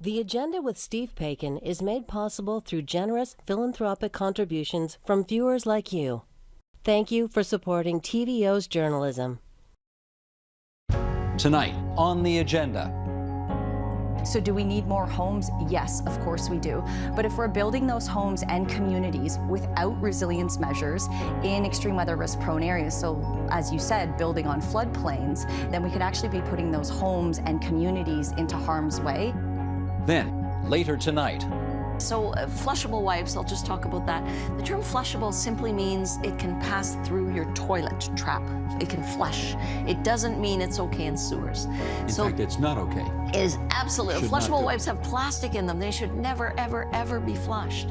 The Agenda with Steve Paikin is made possible through generous philanthropic contributions from viewers like you. Thank you for supporting TVO's journalism. Tonight on the agenda. So do we need more homes? Yes, of course we do. But if we're building those homes and communities without resilience measures in extreme weather risk prone areas, so as you said, building on floodplains, then we could actually be putting those homes and communities into harm's way. Then, later tonight. So flushable wipes, I'll just talk about that. The term flushable simply means it can pass through your toilet trap. It can flush. It doesn't mean it's okay in sewers. In fact, it's not okay. It is absolutely. Flushable wipes have plastic in them. They should never, ever, ever be flushed.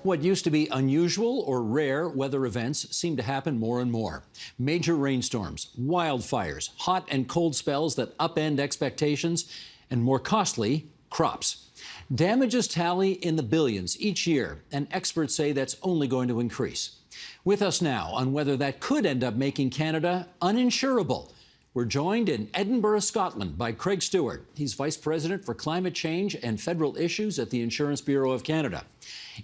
What used to be unusual or rare weather events seem to happen more and more. Major rainstorms, wildfires, hot and cold spells that upend expectations, and more costly, crops. Damages tally in the billions each year, and experts say that's only going to increase. With us now on whether that could end up making Canada uninsurable, we're joined in Edinburgh, Scotland by Craig Stewart. He's Vice President for Climate Change and Federal Issues at the Insurance Bureau of Canada.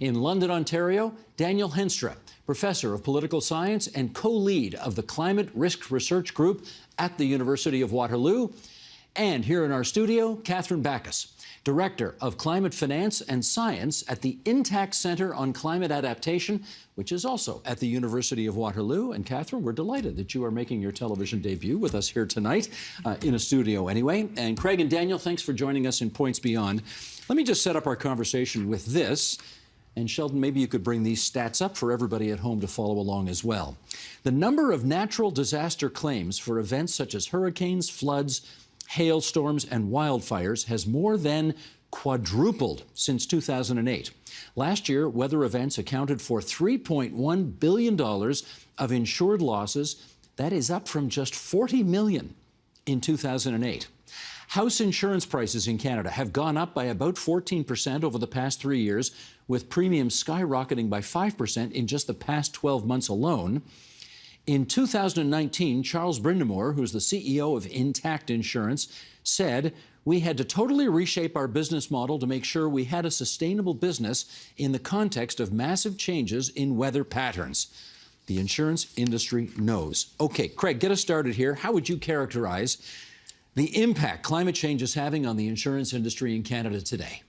In London, Ontario, Daniel Henstra, Professor of Political Science and co-lead of the Climate Risk Research Group at the University of Waterloo. And here in our studio, Catherine Backus, Director of Climate Finance and Science at the Intact Centre on Climate Adaptation, which is also at the University of Waterloo. And Catherine, we're delighted that you are making your television debut with us here tonight, in a studio anyway. And Craig and Daniel, thanks for joining us in Points Beyond. Let me just set up our conversation with this. And Sheldon, maybe you could bring these stats up for everybody at home to follow along as well. The number of natural disaster claims for events such as hurricanes, floods, hailstorms, and wildfires has more than quadrupled since 2008. Last year, weather events accounted for $3.1 billion of insured losses. That is up from just $40 million in 2008. House insurance prices in Canada have gone up by about 14% over the past 3 years, with premiums skyrocketing by 5% in just the past 12 months alone. In 2019, Charles Brindamore, who's the CEO of Intact Insurance, said, "We had to totally reshape our business model to make sure we had a sustainable business in the context of massive changes in weather patterns." The insurance industry knows. Okay, Craig, get us started here. How would you characterize the impact climate change is having on the insurance industry in Canada today?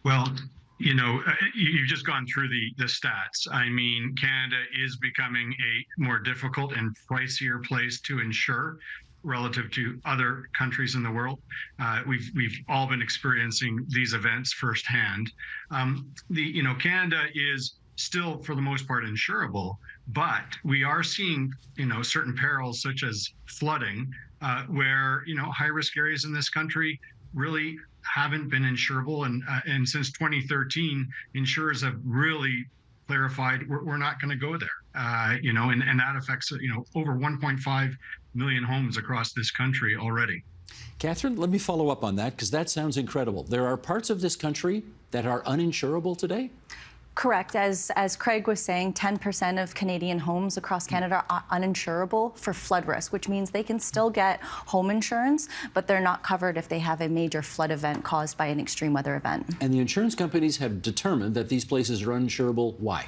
Well, you know, you've just gone through the stats. I mean, Canada is becoming a more difficult and pricier place to insure relative to other countries in the world. We've all been experiencing these events firsthand. Canada is still, for the most part, insurable, but we are seeing, certain perils such as flooding, where, high-risk areas in this country really haven't been insurable. And since 2013, insurers have really clarified we're not going to go there, and that affects, over 1.5 million homes across this country already. Catherine, let me follow up on that, because that sounds incredible. There are parts of this country that are uninsurable today? Correct. As Craig was saying, 10% of Canadian homes across Canada are uninsurable for flood risk, which means they can still get home insurance, but they're not covered if they have a major flood event caused by an extreme weather event. And the insurance companies have determined that these places are uninsurable. Why?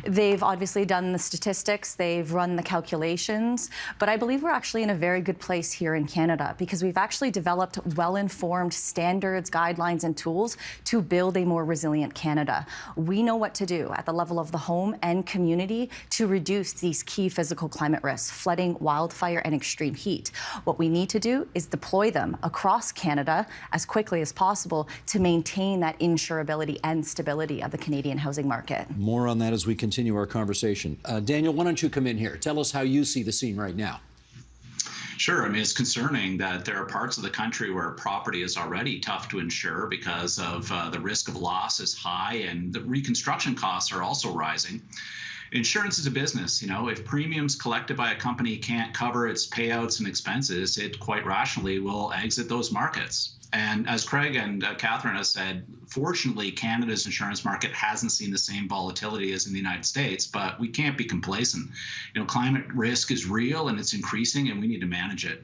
They've obviously done the statistics, they've run the calculations, but I believe we're actually in a very good place here in Canada because we've actually developed well-informed standards, guidelines, and tools to build a more resilient Canada. We know what to do at the level of the home and community to reduce these key physical climate risks, flooding, wildfire, and extreme heat. What we need to do is deploy them across Canada as quickly as possible to maintain that insurability and stability of the Canadian housing market. More on that as we continue our conversation. Daniel, why don't you come in here? Tell us how you see the scene right now. Sure. I mean, it's concerning that there are parts of the country where property is already tough to insure because of the risk of loss is high and the reconstruction costs are also rising. Insurance is a business. If premiums collected by a company can't cover its payouts and expenses, it quite rationally will exit those markets. And as Craig and Catherine has said, fortunately, Canada's insurance market hasn't seen the same volatility as in the United States, but we can't be complacent. Climate risk is real and it's increasing, and we need to manage it.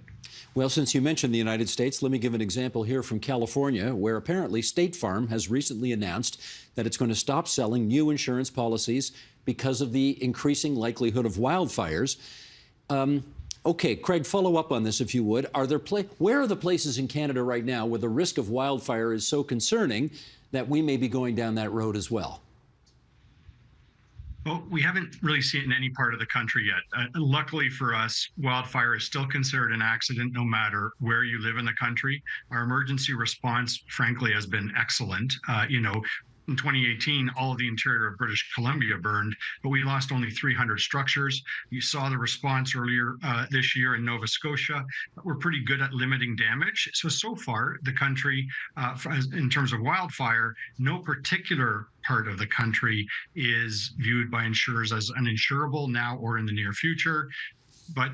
Well, since you mentioned the United States, let me give an example here from California, where apparently State Farm has recently announced that it's going to stop selling new insurance policies because of the increasing likelihood of wildfires. Okay, Craig, follow up on this if you would. Where are the places in Canada right now where the risk of wildfire is so concerning that we may be going down that road as well? Well, we haven't really seen it in any part of the country yet. Luckily for us, wildfire is still considered an accident no matter where you live in the country. Our emergency response, frankly, has been excellent. In 2018, all of the interior of British Columbia burned, but we lost only 300 structures. You saw the response earlier this year in Nova Scotia. We're pretty good at limiting damage. So far, the country, in terms of wildfire, no particular part of the country is viewed by insurers as uninsurable now or in the near future. But,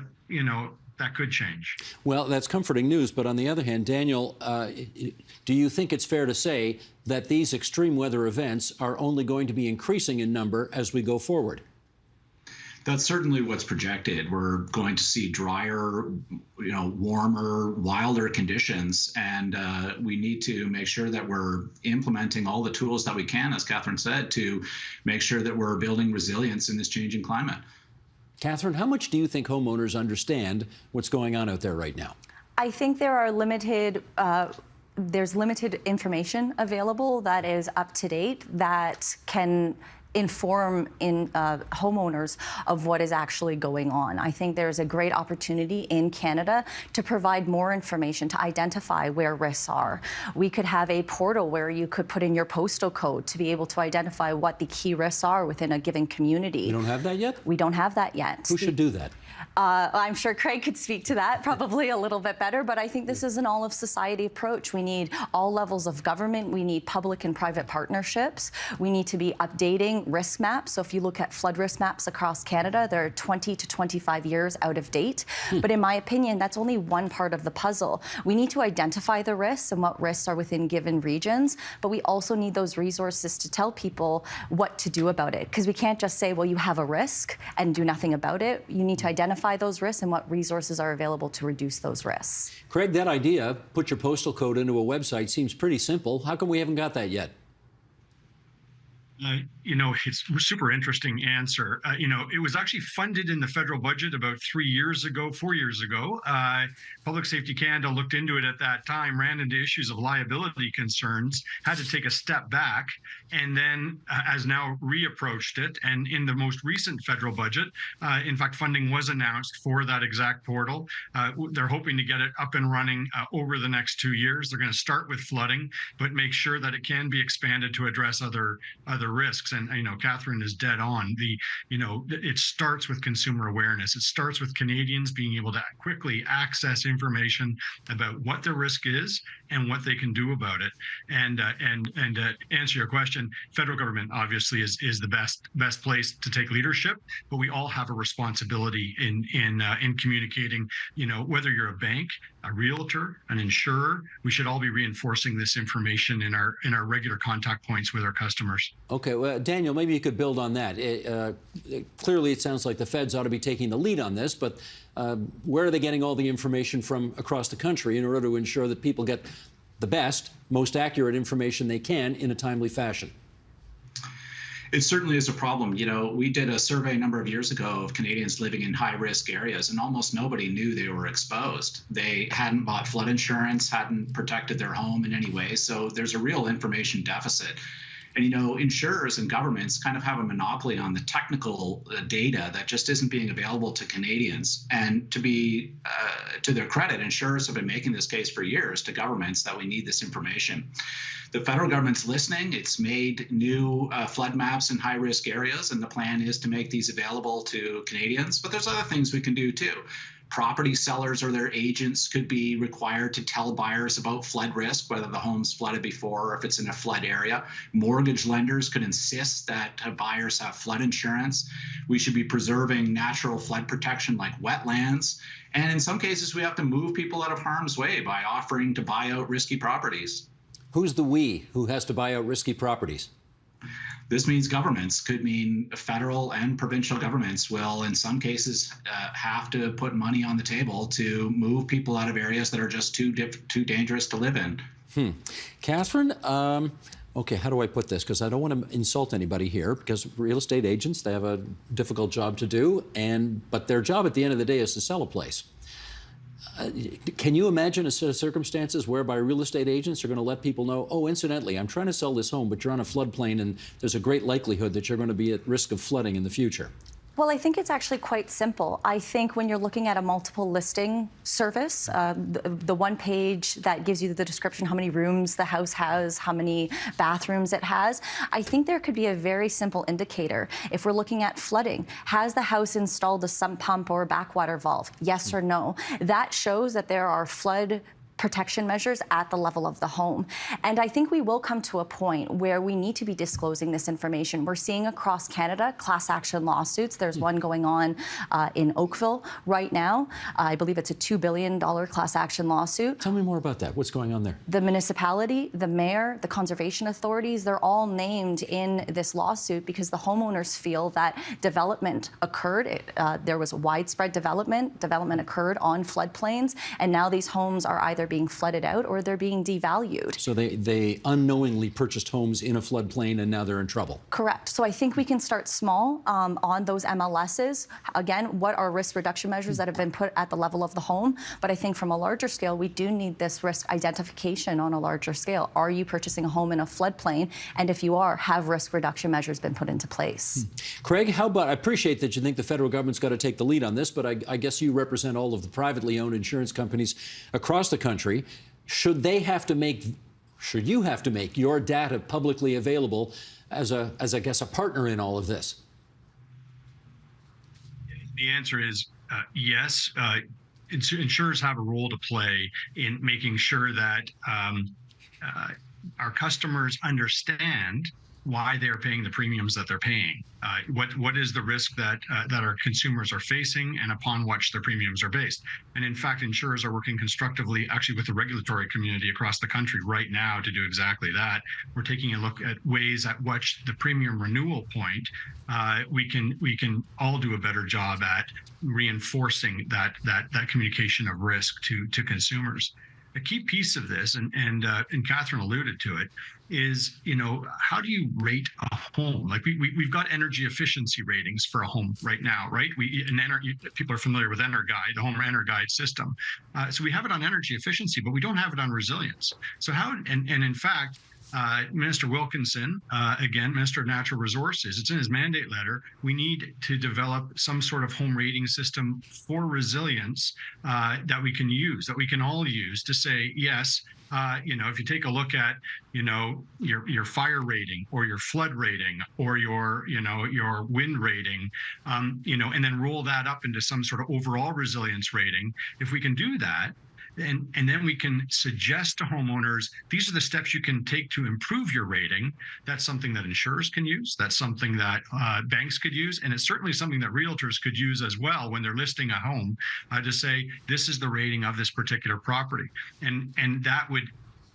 that could change. Well, that's comforting news. But on the other hand, Daniel, do you think it's fair to say that these extreme weather events are only going to be increasing in number as we go forward? That's certainly what's projected. We're going to see drier, warmer, wilder conditions, and we need to make sure that we're implementing all the tools that we can, as Catherine said, to make sure that we're building resilience in this changing climate. Catherine, how much do you think homeowners understand what's going on out there right now? I think there are there's limited information available that is up to date that can inform homeowners of what is actually going on. I think there's a great opportunity in Canada to provide more information to identify where risks are. We could have a portal where you could put in your postal code to be able to identify what the key risks are within a given community. You don't have that yet? We don't have that yet. Who should do that? I'm sure Craig could speak to that probably a little bit better, but I think this is an all-of-society approach. We need all levels of government. We need public and private partnerships. We need to be updating risk maps. So if you look at flood risk maps across Canada, they're 20 to 25 years out of date. But in my opinion, that's only one part of the puzzle. We need to identify the risks and what risks are within given regions, but we also need those resources to tell people what to do about it. Because we can't just say, well, you have a risk and do nothing about it. You need to identify those risks and what resources are available to reduce those risks. Craig, that idea, put your postal code into a website, seems pretty simple. How come we haven't got that yet? It's a super interesting answer. It was actually funded in the federal budget about 4 years ago. Public Safety Canada looked into it at that time, ran into issues of liability concerns, had to take a step back, and then has now reapproached it. And in the most recent federal budget, in fact, funding was announced for that exact portal. They're hoping to get it up and running over the next 2 years. They're going to start with flooding, but make sure that it can be expanded to address other risks. And Catherine is dead on. It starts with consumer awareness. It starts with Canadians being able to quickly access information about what the risk is and what they can do about it. And to answer your question, federal government obviously is the best place to take leadership, but we all have a responsibility in communicating. Whether you're a bank, a realtor, an insurer, we should all be reinforcing this information in our regular contact points with our customers. Okay, well, Daniel, maybe you could build on that. Clearly, it sounds like the feds ought to be taking the lead on this, but where are they getting all the information from across the country in order to ensure that people get the best, most accurate information they can in a timely fashion? It certainly is a problem. We did a survey a number of years ago of Canadians living in high-risk areas, and almost nobody knew they were exposed. They hadn't bought flood insurance, hadn't protected their home in any way, so there's a real information deficit. And, insurers and governments kind of have a monopoly on the technical data that just isn't being available to Canadians. And to their credit, insurers have been making this case for years to governments that we need this information. The federal government's listening. It's made new flood maps in high-risk areas, and the plan is to make these available to Canadians. But there's other things we can do, too. Property sellers or their agents could be required to tell buyers about flood risk, whether the home's flooded before or if it's in a flood area. Mortgage lenders could insist that buyers have flood insurance. We should be preserving natural flood protection like wetlands. And in some cases, we have to move people out of harm's way by offering to buy out risky properties. Who's the we who has to buy out risky properties? This means governments, could mean federal and provincial governments will, in some cases, have to put money on the table to move people out of areas that are just too dangerous to live in. Catherine, okay, how do I put this? Because I don't want to insult anybody here, because real estate agents, they have a difficult job to do, but their job at the end of the day is to sell a place. Can you imagine a set of circumstances whereby real estate agents are going to let people know, oh, incidentally, I'm trying to sell this home, but you're on a floodplain and there's a great likelihood that you're going to be at risk of flooding in the future? Well, I think it's actually quite simple. I think when you're looking at a multiple listing service, the one page that gives you the description, how many rooms the house has, how many bathrooms it has, I think there could be a very simple indicator. If we're looking at flooding, has the house installed a sump pump or a backwater valve? Yes or no? That shows that there are flood protection measures at the level of the home. And I think we will come to a point where we need to be disclosing this information. We're seeing across Canada class action lawsuits. There's one going on in Oakville right now. I believe it's a $2 billion class action lawsuit. Tell me more about that. What's going on there? The municipality, the mayor, the conservation authorities, they're all named in this lawsuit because the homeowners feel that development occurred. There was widespread development. Development occurred on floodplains, and now these homes are either being flooded out or they're being devalued. So they unknowingly purchased homes in a floodplain and now they're in trouble. Correct. So I think we can start small on those MLSs. Again, what are risk reduction measures that have been put at the level of the home? But I think from a larger scale, we do need this risk identification on a larger scale. Are you purchasing a home in a floodplain? And if you are, have risk reduction measures been put into place? Craig, how about, I appreciate that you think the federal government's got to take the lead on this, but I guess you represent all of the privately owned insurance companies across the country. Should you have to make your data publicly available as I guess a partner in all of this? The answer is yes. Insurers have a role to play in making sure that our customers understand why they're paying the premiums that they're paying. What is the risk that our consumers are facing, and upon which their premiums are based. And in fact, insurers are working constructively actually with the regulatory community across the country right now to do exactly that. We're taking a look at ways at which the premium renewal point, we can all do a better job at reinforcing that communication of risk to consumers. A key piece of this, and Catherine alluded to it, is, how do you rate a home? Like we've got energy efficiency ratings for a home right now, right? People are familiar with EnerGuide, the Home EnerGuide system. So we have it on energy efficiency, but we don't have it on resilience. So and in fact, Minister Wilkinson, again, Minister of Natural Resources, it's in his mandate letter, we need to develop some sort of home rating system for resilience that we can use, that we can all use to say, yes, if you take a look at, your fire rating or your flood rating or your wind rating, and then roll that up into some sort of overall resilience rating. If we can do that, and then we can suggest to homeowners, these are the steps you can take to improve your rating. That's something that insurers can use. That's something that banks could use. And it's certainly something that realtors could use as well when they're listing a home to say, this is the rating of this particular property. And that would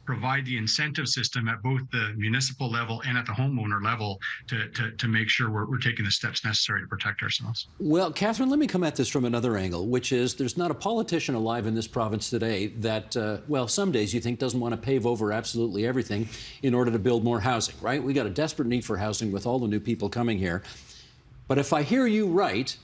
provide the incentive system at both the municipal level and at the homeowner level to make sure we're taking the steps necessary to protect ourselves. Well, Catherine, let me come at this from another angle, which is there's not a politician alive in this province today that, some days you think doesn't want to pave over absolutely everything in order to build more housing, right? We got a desperate need for housing with all the new people coming here. But if I hear you right,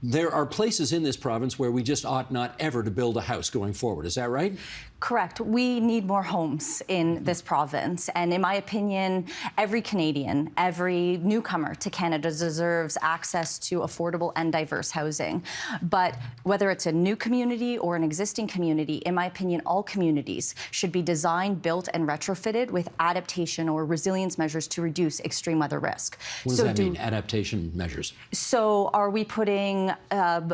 there are places in this province where we just ought not ever to build a house going forward. Is that right? Correct. We need more homes in this province. And in my opinion, every Canadian, every newcomer to Canada deserves access to affordable and diverse housing. But whether it's a new community or an existing community, in my opinion, all communities should be designed, built, and retrofitted with adaptation or resilience measures to reduce extreme weather risk. What does that mean, adaptation measures? So are we putting downspouts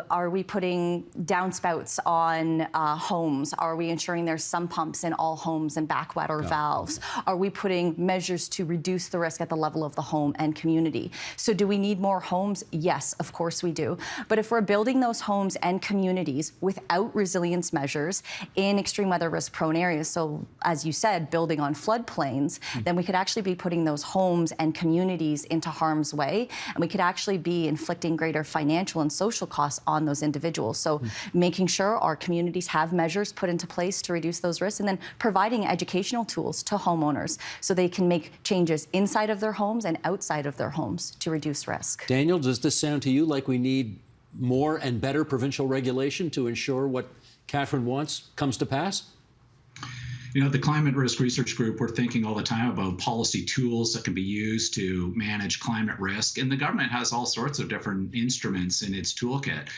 on homes? Are we ensuring there's some pumps in all homes and backwet or valves? Are we putting measures to reduce the risk at the level of the home and community? So do we need more homes? Yes, of course we do. But if we're building those homes and communities without resilience measures in extreme weather risk prone areas, so as you said, building on floodplains, then we could actually be putting those homes and communities into harm's way, and we could actually be inflicting greater financial and social costs on those individuals. So making sure our communities have measures put into place to reduce those risks, and then providing educational tools to homeowners so they can make changes inside of their homes and outside of their homes to reduce risk. Daniel, does this sound to you like we need more and better provincial regulation to ensure what Catherine wants comes to pass? You know, the Climate Risk Research Group, we're thinking all the time about policy tools that can be used to manage climate risk. And the government has all sorts of different instruments in its toolkit.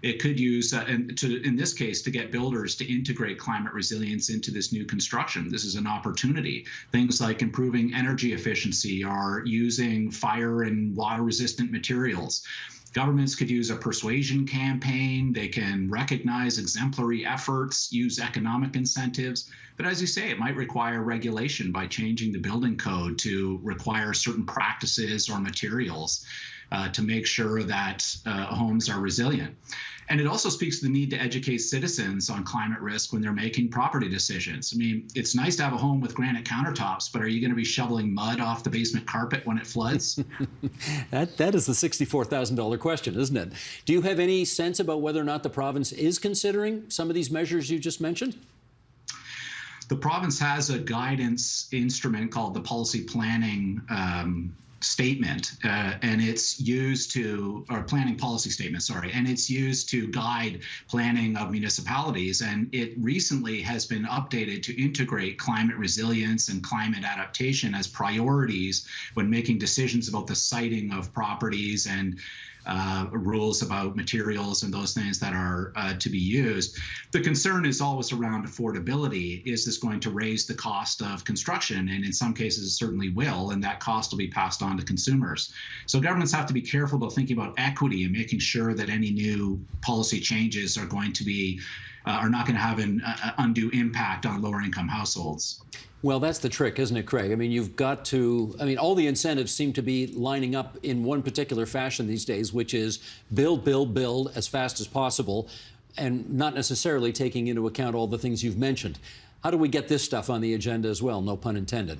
It could use, in this case, to get builders to integrate climate resilience into this new construction. This is an opportunity. Things like improving energy efficiency or using fire and water resistant materials. Governments could use a persuasion campaign. They can recognize exemplary efforts, use economic incentives. But as you say, it might require regulation by changing the building code to require certain practices or materials to make sure that homes are resilient. And it also speaks to the need to educate citizens on climate risk when they're making property decisions. I mean, it's nice to have a home with granite countertops, but are you going to be shoveling mud off the basement carpet when it floods? That is the $64,000 question, isn't it? Do you have any sense about whether or not the province is considering some of these measures you just mentioned? The province has a guidance instrument called the Policy Planning Statement, and it's used to, or planning policy statement, sorry, and it's used to guide planning of municipalities. And it recently has been updated to integrate climate resilience and climate adaptation as priorities when making decisions about the siting of properties and rules about materials and those things that are to be used. The concern is always around affordability. Is this going to raise the cost of construction? And in some cases, it certainly will, and that cost will be passed on to consumers. So governments have to be careful about thinking about equity and making sure that any new policy changes are going to be are not going to have an undue impact on lower income households. Well, that's the trick, isn't it, Craig? I mean, you've got to, all the incentives seem to be lining up in one particular fashion these days, which is build, build, build as fast as possible, and not necessarily taking into account all the things you've mentioned. How do we get this stuff on the agenda as well? No pun intended.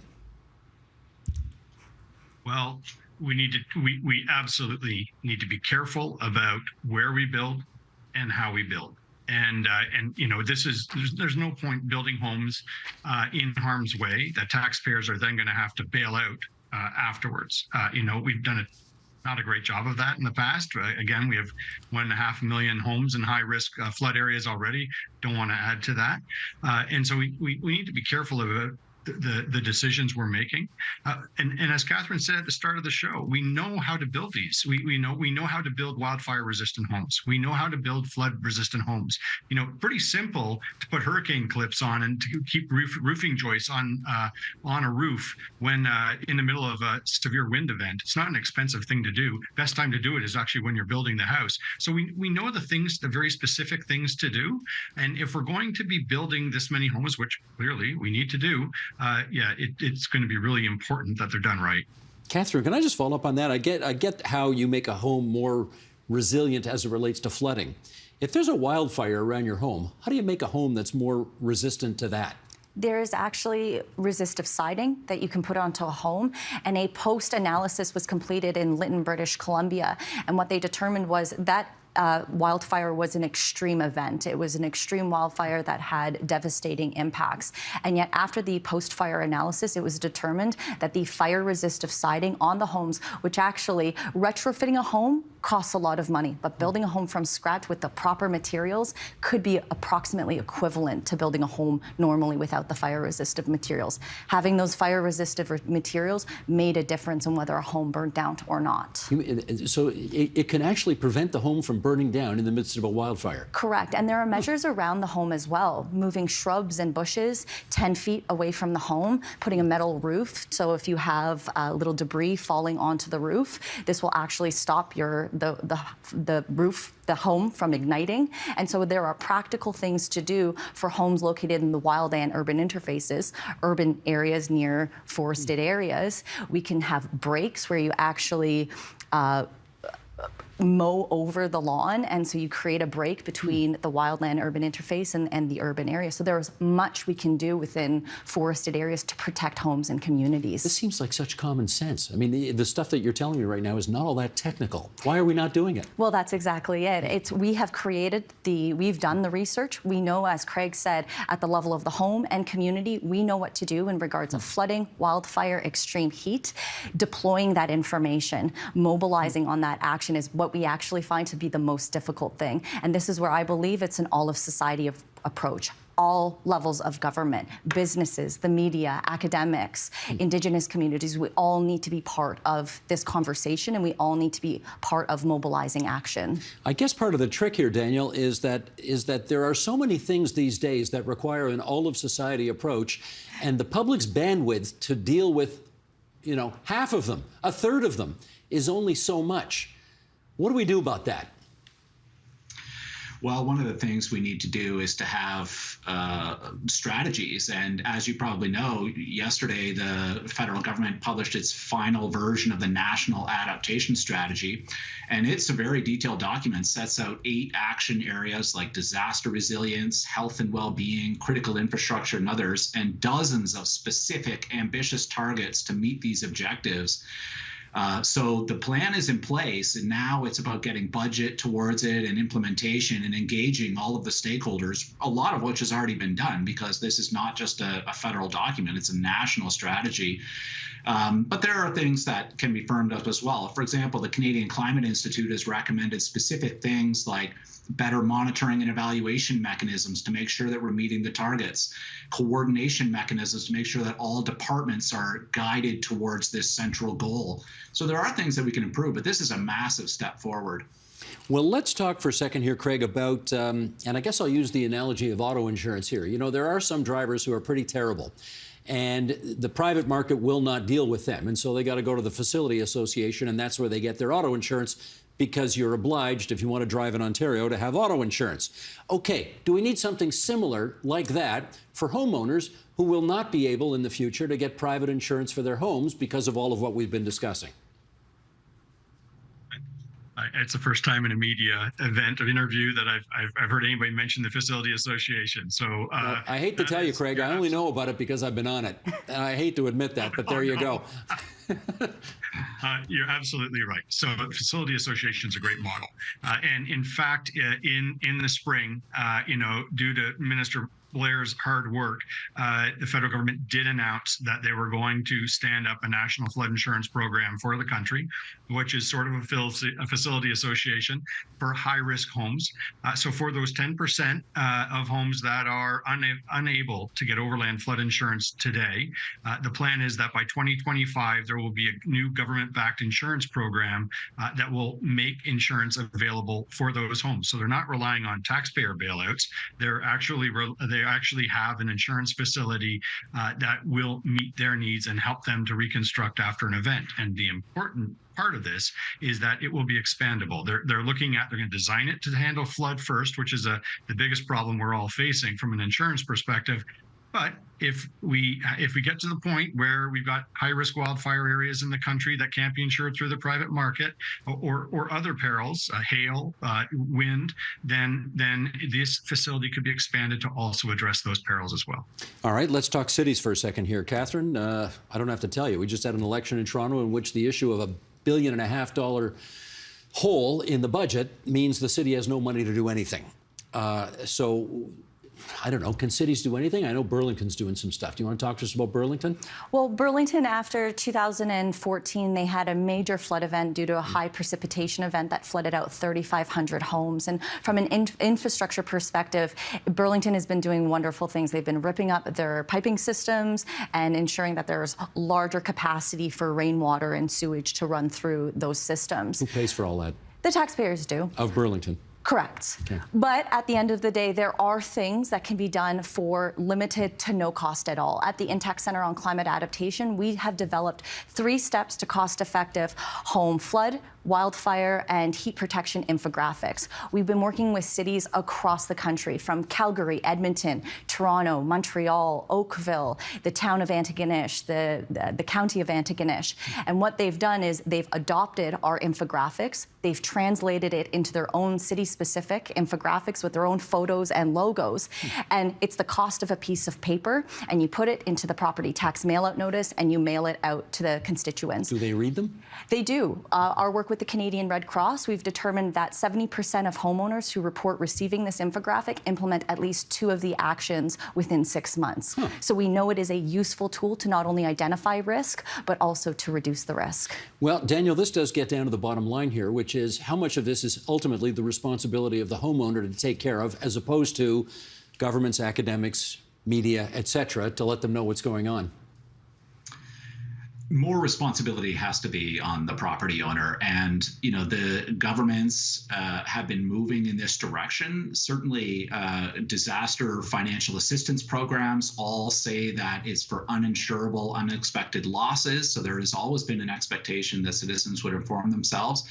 Well, we absolutely need to be careful about where we build and how we build. And there's no point building homes in harm's way that taxpayers are then going to have to bail out afterwards. We've done not a great job of that in the past. Again, we have 1.5 million homes in high risk flood areas already. Don't want to add to that. And so we need to be careful about the decisions we're making. And as Catherine said at the start of the show, we know how to build these. We know how to build wildfire resistant homes. We know how to build flood resistant homes. Pretty simple to put hurricane clips on and to keep roofing joists on a roof when in the middle of a severe wind event. It's not an expensive thing to do. Best time to do it is actually when you're building the house. So we know the very specific things to do. And if we're going to be building this many homes, which clearly we need to do, it's going to be really important that they're done right. Catherine, can I just follow up on that? I get how you make a home more resilient as it relates to flooding. If there's a wildfire around your home, how do you make a home that's more resistant to that? There is actually resistive siding that you can put onto a home, and a post-analysis was completed in Lytton, British Columbia, and what they determined was that wildfire was an extreme event. It was an extreme wildfire that had devastating impacts. And yet after the post-fire analysis, it was determined that the fire-resistive siding on the homes, which actually retrofitting a home costs a lot of money, but building a home from scratch with the proper materials could be approximately equivalent to building a home normally without the fire-resistive materials. Having those fire-resistive materials made a difference in whether a home burned down or not. So it can actually prevent the home from burning down in the midst of a wildfire. Correct, and there are measures around the home as well, moving shrubs and bushes 10 feet away from the home, putting a metal roof, so if you have little debris falling onto the roof, this will actually stop the roof, the home from igniting. And so there are practical things to do for homes located in the wild and urban interfaces, urban areas near forested areas. We can have breaks where you actually mow over the lawn, and so you create a break between the wildland urban interface and the urban area. So there's much we can do within forested areas to protect homes and communities. This seems like such common sense. I mean, the stuff that you're telling me right now is not all that technical. Why are we not doing it? Well, that's exactly it. We've done the research. We know, as Craig said, at the level of the home and community, we know what to do in regards of flooding, wildfire, extreme heat. Deploying that information, mobilizing on that action is what we actually find to be the most difficult thing. And this is where I believe it's an all of society approach. All levels of government, businesses, the media, academics, Indigenous communities, we all need to be part of this conversation, and we all need to be part of mobilizing action. I guess part of the trick here, Daniel, is that there are so many things these days that require an all of society approach, and the public's bandwidth to deal with, half of them, a third of them, is only so much. What do we do about that? Well, one of the things we need to do is to have strategies. And as you probably know, yesterday the federal government published its final version of the National Adaptation Strategy. And it's a very detailed document, sets out 8 action areas like disaster resilience, health and well-being, critical infrastructure, and others, and dozens of specific, ambitious targets to meet these objectives. So the plan is in place, and now it's about getting budget towards it and implementation and engaging all of the stakeholders, a lot of which has already been done because this is not just a federal document, it's a national strategy. But there are things that can be firmed up as well. For example, the Canadian Climate Institute has recommended specific things like better monitoring and evaluation mechanisms to make sure that we're meeting the targets, coordination mechanisms to make sure that all departments are guided towards this central goal. So there are things that we can improve, but this is a massive step forward. Well, let's talk for a second here, Craig, about, and I guess I'll use the analogy of auto insurance here. There are some drivers who are pretty terrible, and the private market will not deal with them. And so they got to go to the facility association, and that's where they get their auto insurance, because you're obliged, if you want to drive in Ontario, to have auto insurance. Okay, do we need something similar like that for homeowners who will not be able in the future to get private insurance for their homes because of all of what we've been discussing? It's the first time in a media event or interview that I've heard anybody mention the facility association. So well, I hate to tell you, Craig, I only know about it because I've been on it. And I hate to admit that, but there you go. You're absolutely right. So facility association is a great model. And in fact, in the spring, due to Minister Blair's hard work, the federal government did announce that they were going to stand up a national flood insurance program for the country, which is sort of a facility association for high-risk homes. So for those 10% of homes that are unable to get overland flood insurance today, the plan is that by 2025, there will be a new government-backed insurance program that will make insurance available for those homes. So they're not relying on taxpayer bailouts. They actually have an insurance facility that will meet their needs and help them to reconstruct after an event. And the important part of this is that it will be expandable. They're going to design it to handle flood first, which is the biggest problem we're all facing from an insurance perspective. But if we get to the point where we've got high-risk wildfire areas in the country that can't be insured through the private market, or other perils, hail, wind, then this facility could be expanded to also address those perils as well. All right, let's talk cities for a second here. Catherine, I don't have to tell you, we just had an election in Toronto in which the issue of $1.5 billion hole in the budget means the city has no money to do anything. So I don't know, can cities do anything? I know Burlington's doing some stuff. Do you want to talk to us about Burlington? Well, Burlington, after 2014, they had a major flood event due to a high precipitation event that flooded out 3,500 homes. And from an infrastructure perspective, Burlington has been doing wonderful things. They've been ripping up their piping systems and ensuring that there's larger capacity for rainwater and sewage to run through those systems. Who pays for all that? The taxpayers do. Of Burlington? Correct. Okay. But at the end of the day, there are things that can be done for limited to no cost at all. At the Intact Center on Climate Adaptation, we have developed 3 steps to cost-effective home flood, wildfire, and heat protection infographics. We've been working with cities across the country, from Calgary, Edmonton, Toronto, Montreal, Oakville, the town of Antigonish, the county of Antigonish. And what they've done is they've adopted our infographics. They've translated it into their own city-specific infographics with their own photos and logos. And it's the cost of a piece of paper, and you put it into the property tax mail-out notice, and you mail it out to the constituents. Do they read them? They do. Our work with the Canadian Red Cross, we've determined that 70% of homeowners who report receiving this infographic implement at least 2 of the actions within 6 months. So we know it is a useful tool to not only identify risk, but also to reduce the risk. Well, Daniel, this does get down to the bottom line here, which is how much of this is ultimately the responsibility of the homeowner to take care of, as opposed to governments, academics, media, etc., to let them know what's going on? More responsibility has to be on the property owner, and the governments have been moving in this direction. Certainly, disaster financial assistance programs all say that it's for uninsurable, unexpected losses. So there has always been an expectation that citizens would inform themselves.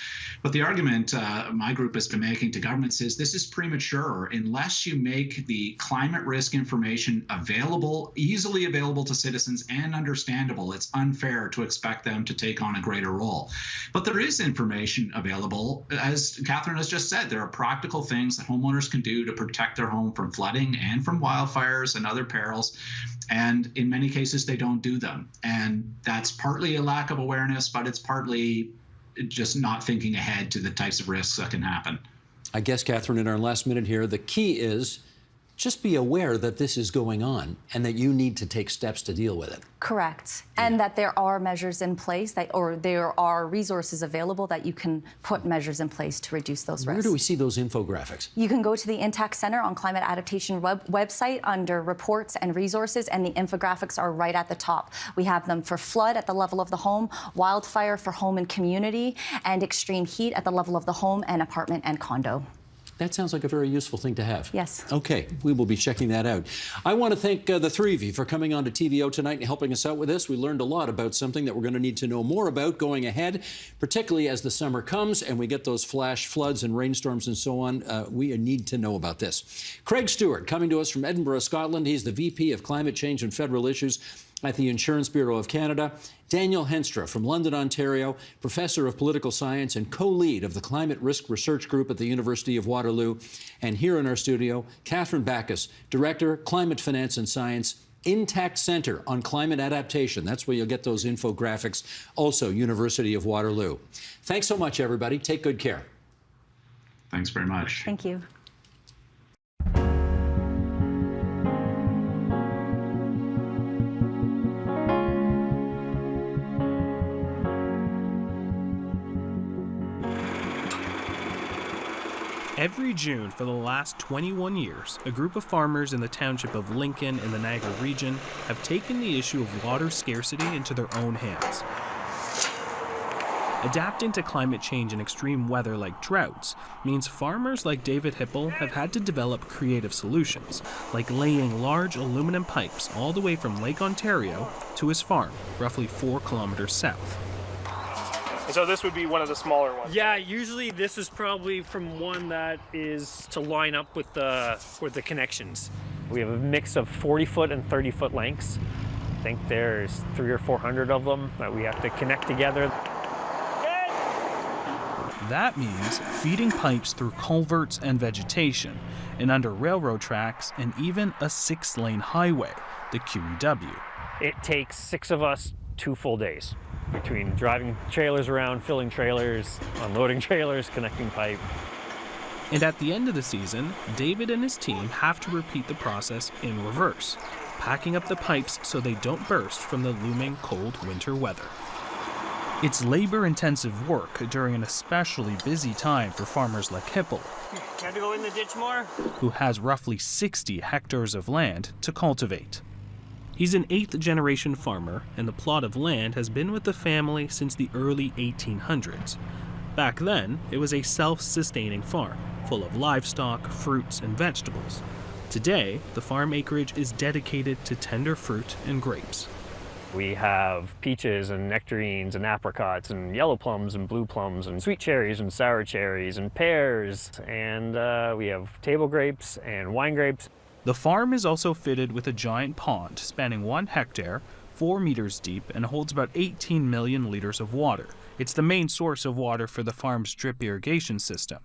But the argument my group has been making to governments is this is premature unless you make the climate risk information available, easily available to citizens and understandable. It's unfair to expect them to take on a greater role. But there is information available. As Catherine has just said, there are practical things that homeowners can do to protect their home from flooding and from wildfires and other perils. And in many cases, they don't do them. And that's partly a lack of awareness, but it's partly just not thinking ahead to the types of risks that can happen. I guess, Catherine, in our last minute here, the key is just be aware that this is going on and that you need to take steps to deal with it. Correct. And that there are measures in place or there are resources available that you can put measures in place to reduce those risks. Where do we see those infographics? You can go to the Intact Center on Climate Adaptation website under reports and resources, and the infographics are right at the top. We have them for flood at the level of the home, wildfire for home and community, and extreme heat at the level of the home and apartment and condo. That sounds like a very useful thing to have. Yes. Okay, we will be checking that out. I want to thank the 3 of you for coming on to TVO tonight and helping us out with this. We learned a lot about something that we're going to need to know more about going ahead, particularly as the summer comes and we get those flash floods and rainstorms and so on. We need to know about this. Craig Stewart, coming to us from Edinburgh, Scotland. He's the VP of Climate Change and Federal Issues at the Insurance Bureau of Canada. Daniel Henstra from London, Ontario, Professor of Political Science and co-lead of the Climate Risk Research Group at the University of Waterloo. And here in our studio, Catherine Backus, Director, Climate Finance and Science, Intact Center on Climate Adaptation. That's where you'll get those infographics. Also, University of Waterloo. Thanks so much, everybody. Take good care. Thanks very much. Thank you. Every June for the last 21 years, a group of farmers in the township of Lincoln in the Niagara region have taken the issue of water scarcity into their own hands. Adapting to climate change and extreme weather like droughts means farmers like David Hipple have had to develop creative solutions, like laying large aluminum pipes all the way from Lake Ontario to his farm, roughly 4 kilometers south. So this would be one of the smaller ones? Yeah, usually this is probably from one that is to line up with the connections. We have a mix of 40-foot and 30-foot lengths. I think there's 300 or 400 of them that we have to connect together. That means feeding pipes through culverts and vegetation, and under railroad tracks, and even a 6-lane highway, the QEW. It takes 6 of us 2 full days. between driving trailers around, filling trailers, unloading trailers, connecting pipe. And at the end of the season, David and his team have to repeat the process in reverse, packing up the pipes so they don't burst from the looming cold winter weather. It's labor-intensive work during an especially busy time for farmers like Hippel, Time to go in the ditch more? who has roughly 60 hectares of land to cultivate. He's an 8th-generation farmer, and the plot of land has been with the family since the early 1800s. Back then, it was a self-sustaining farm, full of livestock, fruits, and vegetables. Today, the farm acreage is dedicated to tender fruit and grapes. We have peaches and nectarines and apricots and yellow plums and blue plums and sweet cherries and sour cherries and pears, and we have table grapes and wine grapes. The farm is also fitted with a giant pond spanning 1 hectare, 4 meters deep, and holds about 18 million liters of water. It's the main source of water for the farm's drip irrigation system.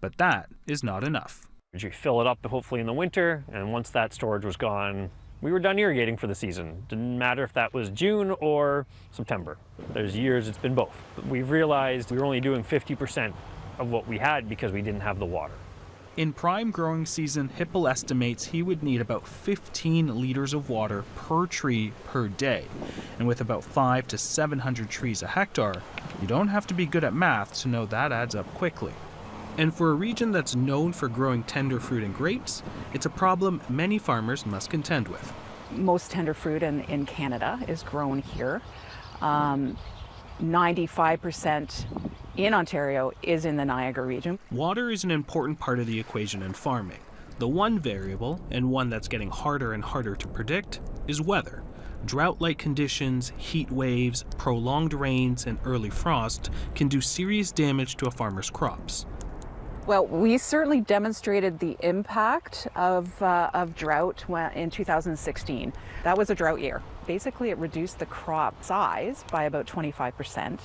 But that is not enough. We fill it up hopefully in the winter, and once that storage was gone, we were done irrigating for the season. Didn't matter if that was June or September. There's years it's been both. We've realized we were only doing 50% of what we had because we didn't have the water. In prime growing season, Hippel estimates he would need about 15 liters of water per tree per day. And with about 500 to 700 trees a hectare, you don't have to be good at math to know that adds up quickly. And for a region that's known for growing tender fruit and grapes, it's a problem many farmers must contend with. Most tender fruit in Canada is grown here. 95% in Ontario is in the Niagara region. Water is an important part of the equation in farming. The one variable, and one that's getting harder and harder to predict, is weather. Drought-like conditions, heat waves, prolonged rains, and early frost can do serious damage to a farmer's crops. Well, we certainly demonstrated the impact of drought in 2016. That was a drought year. Basically, it reduced the crop size by about 25%,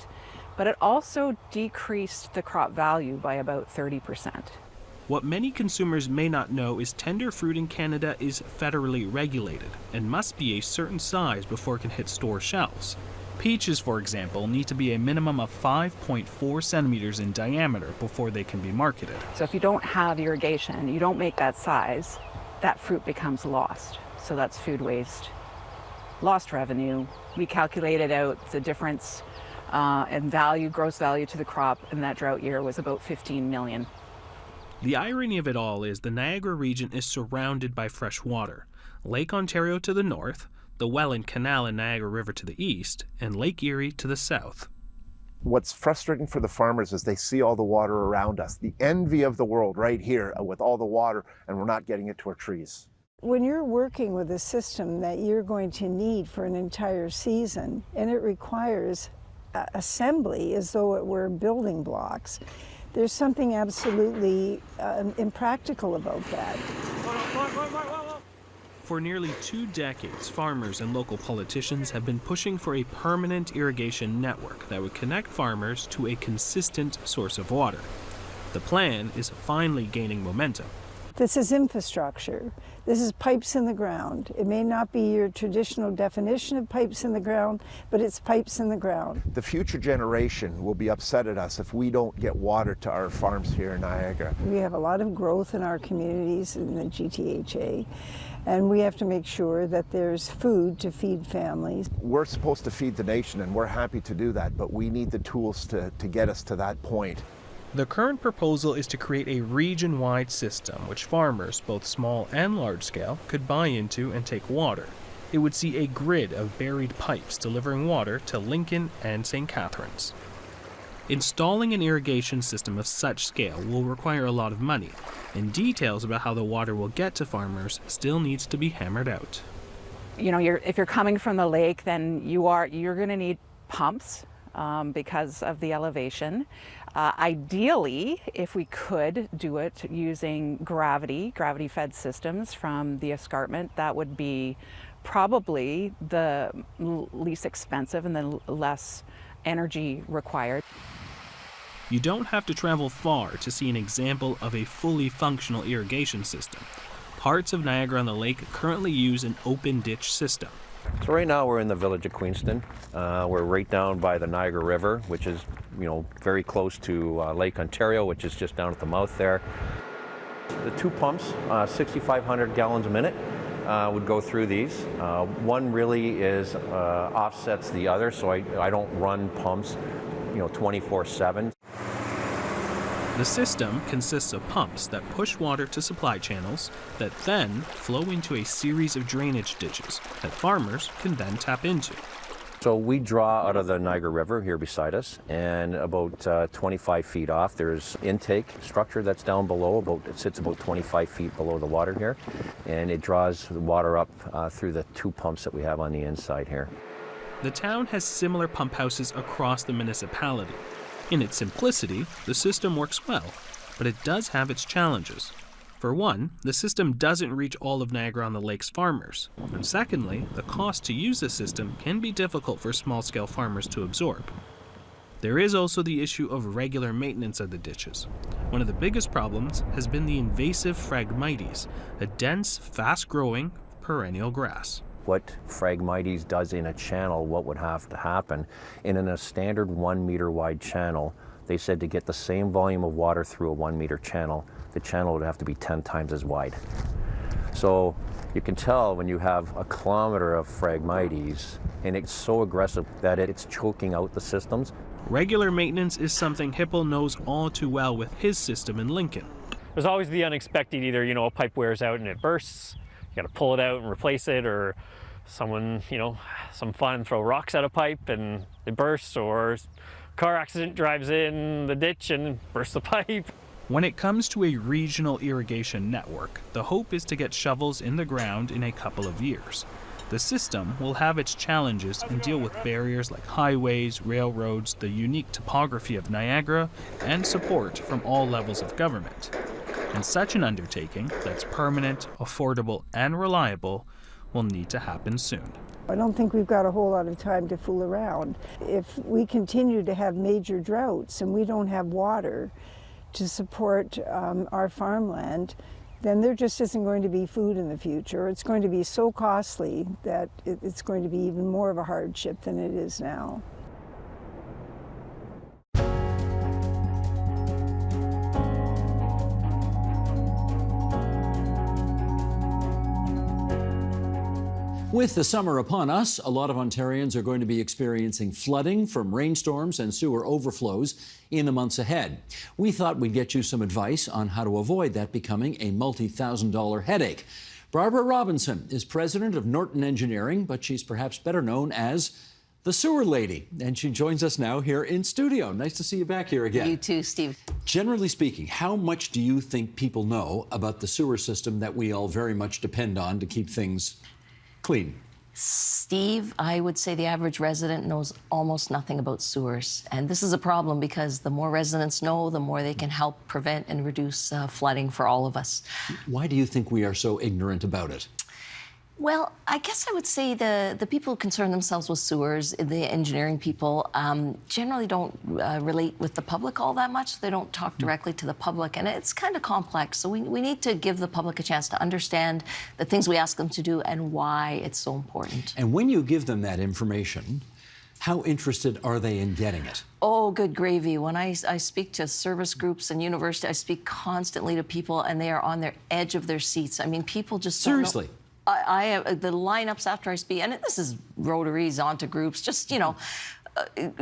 but it also decreased the crop value by about 30%. What many consumers may not know is tender fruit in Canada is federally regulated and must be a certain size before it can hit store shelves. Peaches, for example, need to be a minimum of 5.4 centimeters in diameter before they can be marketed. So if you don't have irrigation, you don't make that size, that fruit becomes lost. So that's food waste, lost revenue. We calculated out the difference in value, gross value to the crop in that drought year was about 15 million. The irony of it all is the Niagara region is surrounded by fresh water. Lake Ontario to the north, the Welland Canal and Niagara River to the east, and Lake Erie to the south. What's frustrating for the farmers is they see all the water around us, the envy of the world right here with all the water, and we're not getting it to our trees. When you're working with a system that you're going to need for an entire season, and it requires assembly as though it were building blocks, there's something absolutely impractical about that. For nearly 2 decades, farmers and local politicians have been pushing for a permanent irrigation network that would connect farmers to a consistent source of water. The plan is finally gaining momentum. This is infrastructure. This is pipes in the ground. It may not be your traditional definition of pipes in the ground, but it's pipes in the ground. The future generation will be upset at us if we don't get water to our farms here in Niagara. We have a lot of growth in our communities in the GTHA, and we have to make sure that there's food to feed families. We're supposed to feed the nation, and we're happy to do that, but we need the tools to get us to that point. The current proposal is to create a region-wide system which farmers, both small and large-scale, could buy into and take water. It would see a grid of buried pipes delivering water to Lincoln and St. Catharines. Installing an irrigation system of such scale will require a lot of money, and details about how the water will get to farmers still needs to be hammered out. You know, if you're coming from the lake, then you're going to need pumps because of the elevation. Ideally, if we could do it using gravity-fed systems from the escarpment, that would be probably the least expensive and the less energy required. You don't have to travel far to see an example of a fully functional irrigation system. Parts of Niagara on the Lake currently use an open ditch system. So right now we're in the village of Queenston. We're right down by the Niagara River, which is, very close to Lake Ontario, which is just down at the mouth there. The two pumps, 6,500 gallons a minute, would go through these. One really offsets the other, so I don't run pumps, 24/7. The system consists of pumps that push water to supply channels that then flow into a series of drainage ditches that farmers can then tap into. So we draw out of the Niagara River here beside us, and about 25 feet off there's intake structure that's down below. It sits about 25 feet below the water here, and it draws the water up through the two pumps that we have on the inside here. The town has similar pump houses across the municipality. In its simplicity, the system works well, but it does have its challenges. For one, the system doesn't reach all of Niagara-on-the-Lake's farmers. And secondly, the cost to use the system can be difficult for small-scale farmers to absorb. There is also the issue of regular maintenance of the ditches. One of the biggest problems has been the invasive Phragmites, a dense, fast-growing, perennial grass. What Phragmites does in a channel, what would have to happen, in a standard 1 meter wide channel, they said to get the same volume of water through a 1 meter channel, the channel would have to be 10 times as wide. So you can tell when you have a kilometer of Phragmites, and it's so aggressive that it's choking out the systems. Regular maintenance is something Hippel knows all too well with his system in Lincoln. There's always the unexpected, either, a pipe wears out and it bursts, you gotta pull it out and replace it, or someone, some fun, throw rocks at a pipe and it bursts, or car accident drives in the ditch and bursts the pipe. When it comes to a regional irrigation network, the hope is to get shovels in the ground in a couple of years. The system will have its challenges and deal with barriers like highways, railroads, the unique topography of Niagara, and support from all levels of government. And such an undertaking that's permanent, affordable, and reliable will need to happen soon. I don't think we've got a whole lot of time to fool around. If we continue to have major droughts and we don't have water to support our farmland, then there just isn't going to be food in the future. It's going to be so costly that it's going to be even more of a hardship than it is now. With the summer upon us, a lot of Ontarians are going to be experiencing flooding from rainstorms and sewer overflows in the months ahead. We thought we'd get you some advice on how to avoid that becoming a multi-thousand-dollar headache. Barbara Robinson is president of Norton Engineering, but she's perhaps better known as the Sewer Lady, and she joins us now here in studio. Nice to see you back here again. You too, Steve. Generally speaking, how much do you think people know about the sewer system that we all very much depend on to keep things clean? Steve, I would say the average resident knows almost nothing about sewers. And this is a problem because the more residents know, the more they can help prevent and reduce flooding for all of us. Why do you think we are so ignorant about it? Well, I guess I would say the people who concern themselves with sewers, the engineering people, generally don't relate with the public all that much. They don't talk directly to the public, and it's kind of complex. So we need to give the public a chance to understand the things we ask them to do and why it's so important. And when you give them that information, how interested are they in getting it? Oh, good gravy. When I speak to service groups and university, I speak constantly to people, and they are on their edge of their seats. I mean, people just Seriously? I have the lineups after I speak, and this is Rotaries, onto groups, just,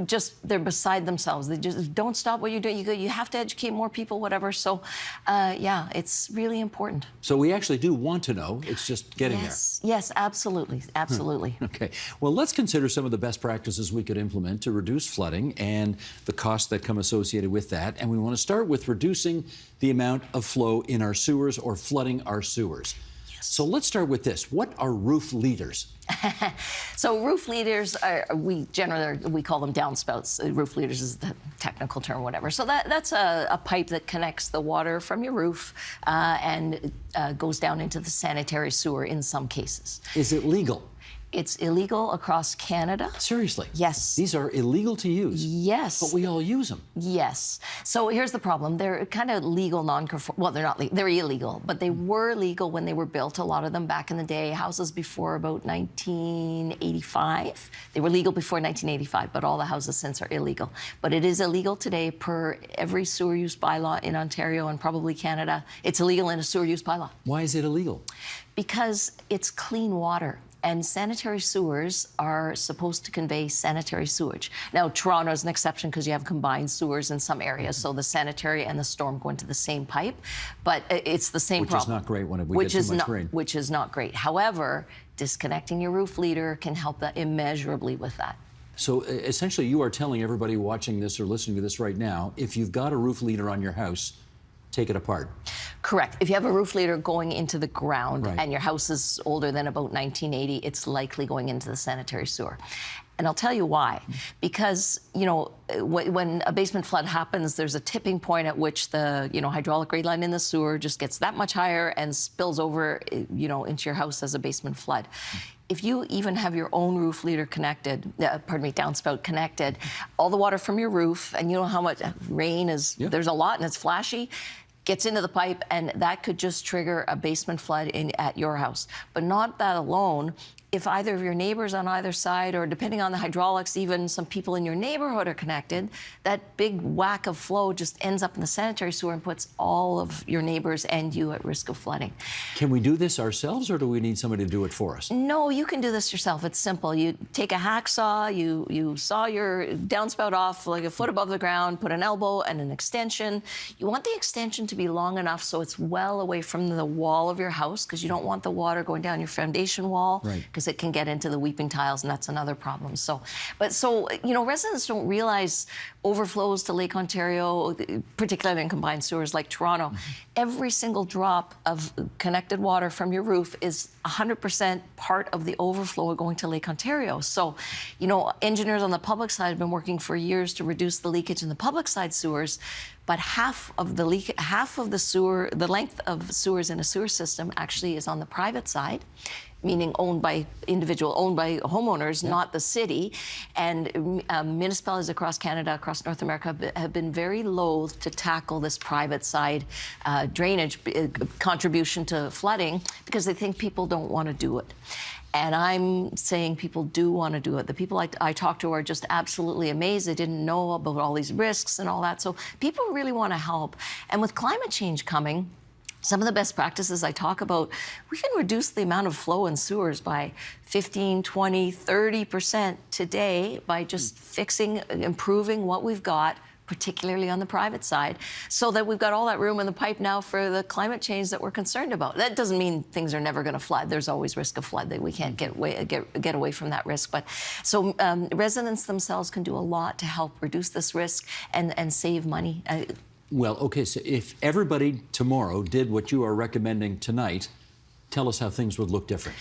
just they're beside themselves. They just don't stop what you're doing. You have to educate more people, whatever. So, yeah, it's really important. So we actually do want to know. It's just getting there. Yes, absolutely, absolutely. Okay. Well, let's consider some of the best practices we could implement to reduce flooding and the costs that come associated with that. And we want to start with reducing the amount of flow in our sewers or flooding our sewers. So let's start with this. What are roof leaders? So roof leaders, we call them downspouts. Roof leaders is the technical term, whatever. So that's a pipe that connects the water from your roof and goes down into the sanitary sewer in some cases. Is it legal? It's illegal across Canada. Seriously? Yes. These are illegal to use. Yes. But we all use them. Yes. So here's the problem. They're kind of legal, well, they're not legal. They're illegal, but they were legal when they were built, a lot of them back in the day, houses before about 1985. They were legal before 1985, but all the houses since are illegal. But it is illegal today per every sewer use bylaw in Ontario and probably Canada. It's illegal in a sewer use bylaw. Why is it illegal? Because it's clean water. And sanitary sewers are supposed to convey sanitary sewage. Now, Toronto is an exception because you have combined sewers in some areas, so the sanitary and the storm go into the same pipe, but it's the same problem. Which is not great when we get too much rain. Which is not great. However, disconnecting your roof leader can help that immeasurably with that. So essentially, you are telling everybody watching this or listening to this right now, if you've got a roof leader on your house, take it apart. Correct. If you have a roof leader going into the ground Right. and your house is older than about 1980, it's likely going into the sanitary sewer. And I'll tell you why. Because, you know, when a basement flood happens, there's a tipping point at which the, hydraulic grade line in the sewer just gets that much higher and spills over, into your house as a basement flood. If you even have your own roof leader connected, downspout connected, all the water from your roof, and you know how much rain is, there's a lot and it's flashy, gets into the pipe, and that could just trigger a basement flood at your house. But not that alone. If either of your neighbors on either side, or depending on the hydraulics, even some people in your neighborhood are connected, that big whack of flow just ends up in the sanitary sewer and puts all of your neighbors and you at risk of flooding. Can we do this ourselves, or do we need somebody to do it for us? No, you can do this yourself. It's simple. You take a hacksaw, you saw your downspout off like a foot above the ground, put an elbow and an extension. You want the extension to be long enough so it's well away from the wall of your house, because you don't want the water going down your foundation wall. Right. It can get into the weeping tiles, and that's another problem. So residents don't realize overflows to Lake Ontario, particularly in combined sewers like Toronto. Every single drop of connected water from your roof is 100% part of the overflow going to Lake Ontario. So, engineers on the public side have been working for years to reduce the leakage in the public side sewers, but half of the length of sewers in a sewer system actually is on the private side, meaning owned by homeowners, not the city. And municipalities across Canada, across North America, have been very loath to tackle this private side drainage contribution to flooding because they think people don't want to do it. And I'm saying people do want to do it. The people I talk to are just absolutely amazed. They didn't know about all these risks and all that. So people really want to help. And with climate change coming, some of the best practices I talk about, we can reduce the amount of flow in sewers by 15, 20, 30% today by just improving what we've got, particularly on the private side, so that we've got all that room in the pipe now for the climate change that we're concerned about. That doesn't mean things are never going to flood. There's always risk of flood. We can't get away from that risk. But so residents themselves can do a lot to help reduce this risk and save money. Well, okay, so if everybody tomorrow did what you are recommending tonight, tell us how things would look different.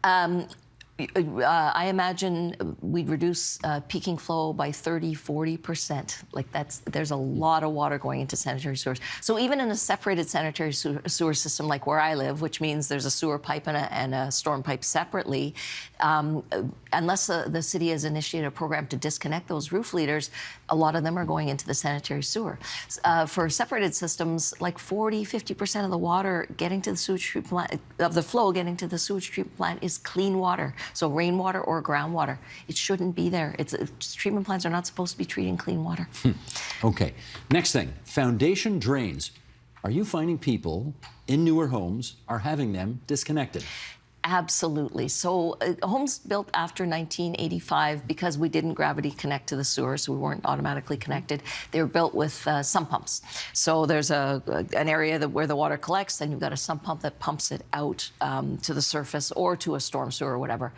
I imagine we'd reduce peaking flow by 30, 40%. There's a lot of water going into sanitary sewers. So even in a separated sanitary sewer system like where I live, which means there's a sewer pipe and a storm pipe separately, unless the city has initiated a program to disconnect those roof leaders, a lot of them are going into the sanitary sewer. For separated systems, like 40, 50% of the water getting to the sewage treatment plant, of the flow getting to the sewage treatment plant is clean water. So rainwater or groundwater. It shouldn't be there. Treatment plants are not supposed to be treating clean water. Okay. Next thing, foundation drains. Are you finding people in newer homes are having them disconnected? Absolutely. So homes built after 1985, because we didn't gravity connect to the sewer, so we weren't automatically connected, they were built with sump pumps. So there's an area where the water collects, and you've got a sump pump that pumps it out to the surface or to a storm sewer or whatever.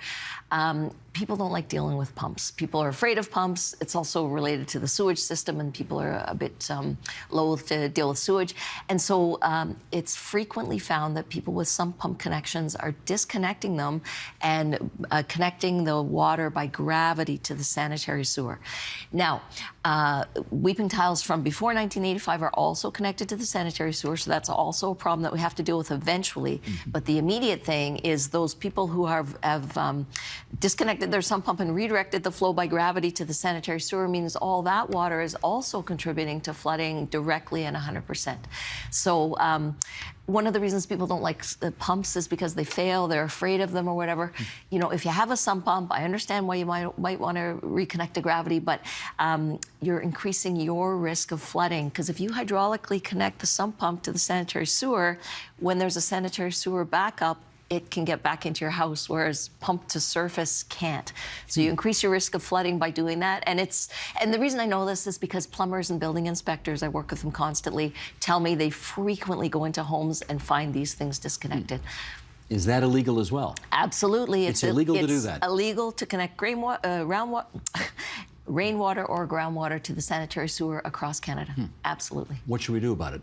people don't like dealing with pumps. People are afraid of pumps. It's also related to the sewage system, and people are a bit loath to deal with sewage. And so it's frequently found that people with sump pump connections are disconnecting them and connecting the water by gravity to the sanitary sewer. Now, weeping tiles from before 1985 are also connected to the sanitary sewer, so that's also a problem that we have to deal with eventually. But the immediate thing is those people who have disconnected their sump pump and redirected the flow by gravity to the sanitary sewer means all that water is also contributing to flooding directly and 100%. So one of the reasons people don't like pumps is because they fail, they're afraid of them or whatever. You know, if you have a sump pump, I understand why you might want to reconnect to gravity, but you're increasing your risk of flooding, because if you hydraulically connect the sump pump to the sanitary sewer, when there's a sanitary sewer backup, it can get back into your house, whereas pump to surface can't. So you increase your risk of flooding by doing that. And the reason I know this is because plumbers and building inspectors, I work with them constantly, tell me they frequently go into homes and find these things disconnected. Is that illegal as well? Absolutely. It's illegal to do that? It's illegal to connect rainwater or groundwater to the sanitary sewer across Canada. Absolutely. What should we do about it?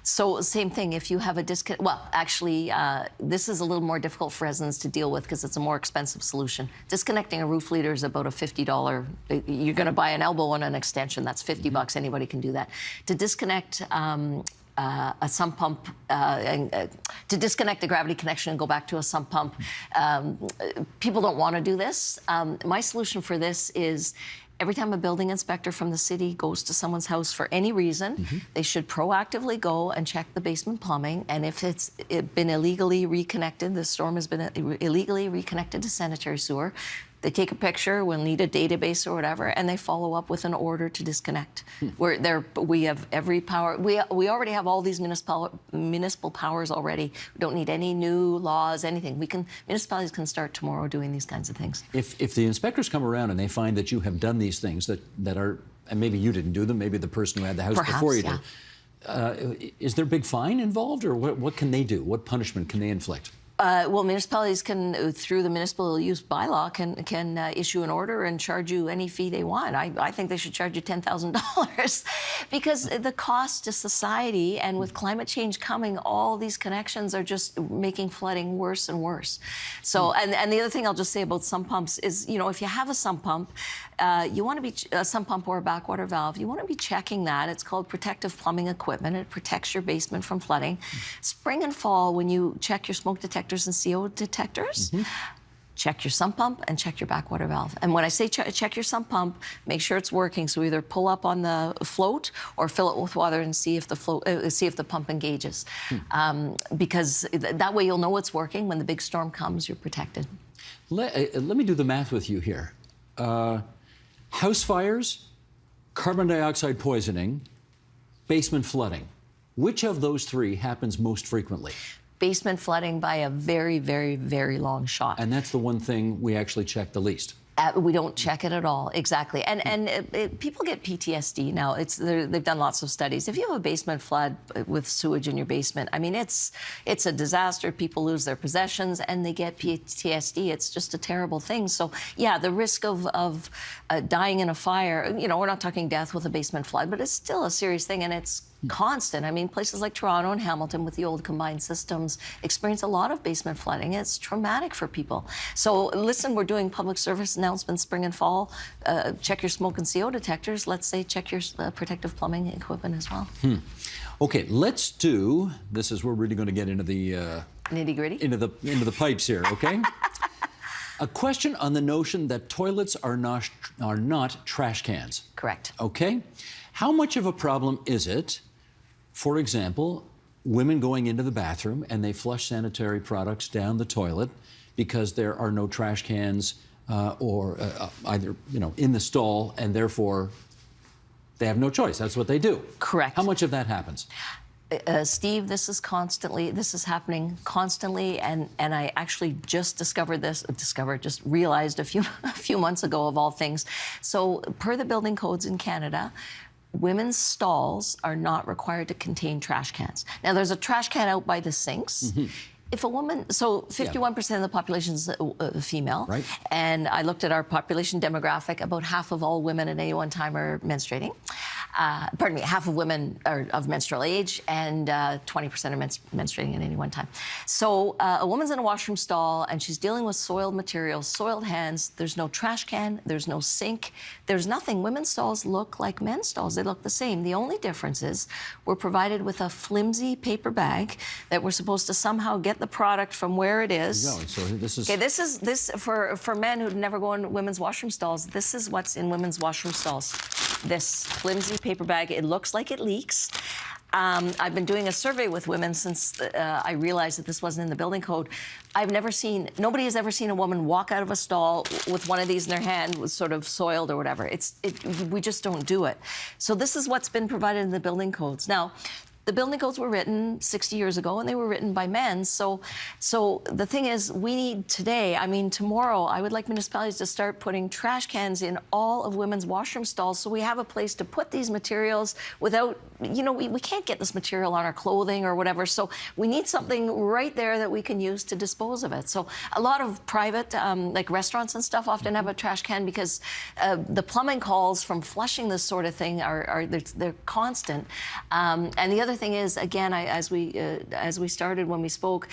So same thing, if you have a disconnect, well, actually, this is a little more difficult for residents to deal with because it's a more expensive solution. Disconnecting a roof leader is about a $50, you're gonna buy an elbow and an extension, that's $50, anybody can do that. To disconnect a sump pump, to disconnect the gravity connection and go back to a sump pump, people don't wanna do this. My solution for this is, every time a building inspector from the city goes to someone's house for any reason, they should proactively go and check the basement plumbing. And if it's been illegally reconnected, the storm has been illegally reconnected to sanitary sewer, they take a picture, we'll need a database or whatever, and they follow up with an order to disconnect. We have every power. We already have all these municipal powers already. We don't need any new laws, anything. Municipalities can start tomorrow doing these kinds of things. If the inspectors come around and they find that you have done these things that are, and maybe you didn't do them, maybe the person who had the house before you did, is there a big fine involved, or what can they do? What punishment can they inflict? Well, municipalities can, through the municipal use bylaw, can issue an order and charge you any fee they want. I think they should charge you $10,000 because the cost to society, and with climate change coming, all these connections are just making flooding worse and worse. So, and the other thing I'll just say about sump pumps is, you know, if you have a sump pump, you want to be a sump pump or a backwater valve. You want to be checking that. It's called protective plumbing equipment. It protects your basement from flooding. Spring and fall, when you check your smoke detectors and CO detectors, check your sump pump and check your backwater valve. And when I say check your sump pump, make sure it's working. So either pull up on the float or fill it with water and see if the pump engages. Because that way you'll know it's working. When the big storm comes, you're protected. Let me do the math with you here. House fires, carbon dioxide poisoning, basement flooding. Which of those three happens most frequently? Basement flooding by a very, very, very long shot. And that's the one thing we actually check the least. We don't check it at all, exactly. And people get PTSD now. They've done lots of studies. If you have a basement flood with sewage in your basement, I mean, it's a disaster. People lose their possessions and they get PTSD. It's just a terrible thing. So yeah, the risk of dying in a fire, you know, we're not talking death with a basement flood, but it's still a serious thing, and it's constant. I mean, places like Toronto and Hamilton with the old combined systems experience a lot of basement flooding. It's traumatic for people. So listen, we're doing public service announcements spring and fall. Check your smoke and CO detectors. Let's say check your protective plumbing equipment as well. Okay, let's do, this is where we're really going to get into the nitty-gritty? Into the pipes here, okay? A question on the notion that toilets are not trash cans. Correct. Okay? How much of a problem is it, for example, women going into the bathroom and they flush sanitary products down the toilet because there are no trash cans either, you know, in the stall, and therefore they have no choice. That's what they do. Correct. How much of that happens? Steve, this is happening constantly, and I actually just realized a few months ago, of all things. So per the building codes in Canada, women's stalls are not required to contain trash cans. Now, there's a trash can out by the sinks. If a woman, so 51% of the population is female, right? And I looked at our population demographic. About half of all women at any one time are menstruating. Pardon me, half of women are of menstrual age, and 20% are menstruating at any one time. So a woman's in a washroom stall, and she's dealing with soiled materials, soiled hands. There's no trash can, there's no sink, there's nothing. Women's stalls look like men's stalls. They look the same. The only difference is we're provided with a flimsy paper bag that we're supposed to somehow get the product from where it is. There you go. So this is... Okay, this for men who'd never go in women's washroom stalls, this is what's in women's washroom stalls. This flimsy paper bag, it looks like it leaks. I've been doing a survey with women since I realized that this wasn't in the building code. Nobody has ever seen a woman walk out of a stall with one of these in their hand, was sort of soiled or whatever. We just don't do it. So this is what's been provided in the building codes. Now, the building codes were written 60 years ago, and they were written by men. So the thing is, we need today, I mean, tomorrow, I would like municipalities to start putting trash cans in all of women's washroom stalls so we have a place to put these materials without, you know, we can't get this material on our clothing or whatever. So we need something right there that we can use to dispose of it. So a lot of private, like restaurants and stuff, often have a trash can because the plumbing calls from flushing this sort of thing they're constant. And the other thing is, again, as we started when we spoke,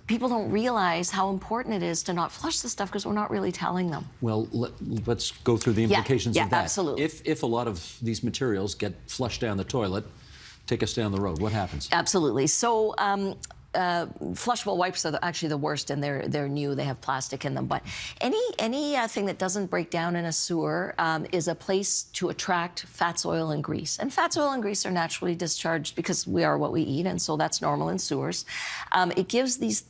people don't realize how important it is to not flush this stuff because we're not really telling them. Well, let's go through the implications of that. Yeah, absolutely. If a lot of these materials get flushed down the toilet, take us down the road, what happens? Absolutely. So flushable wipes are actually the worst, and they're new. They have plastic in them. But anything that doesn't break down in a sewer is a place to attract fats, oil, and grease. And fats, oil, and grease are naturally discharged because we are what we eat, and so that's normal in sewers. It gives these